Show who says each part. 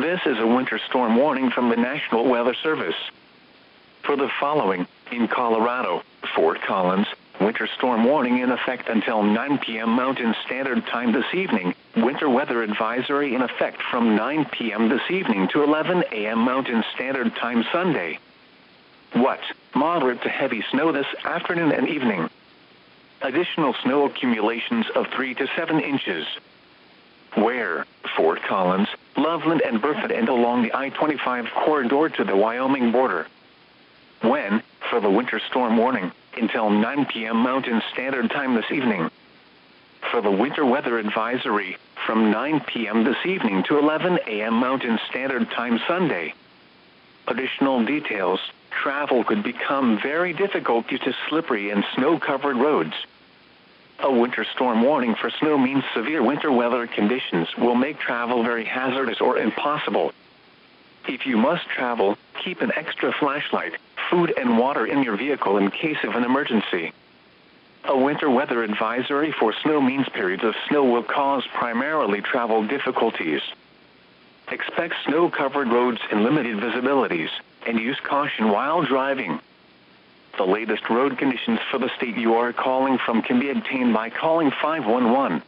Speaker 1: This is a winter storm warning from the National Weather Service. For the following, in Colorado, Fort Collins, winter storm warning in effect until 9 p.m. Mountain Standard Time this evening. Winter weather advisory in effect from 9 p.m. this evening to 11 a.m. Mountain Standard Time Sunday. What? Moderate to heavy snow this afternoon and evening. Additional snow accumulations of 3 to 7 inches. Where? Fort Collins, Loveland and Burford and along the I-25 corridor to the Wyoming border. When? For the winter storm warning, until 9 p.m. Mountain Standard Time this evening. For the winter weather advisory, from 9 p.m. this evening to 11 a.m. Mountain Standard Time Sunday. Additional details: travel could become very difficult due to slippery and snow-covered roads. A winter storm warning for snow means severe winter weather conditions will make travel very hazardous or impossible. If you must travel, keep an extra flashlight, food and water in your vehicle in case of an emergency. A winter weather advisory for snow means periods of snow will cause primarily travel difficulties. Expect snow-covered roads and limited visibilities, and use caution while driving. The latest road conditions for the state you are calling from can be obtained by calling 511.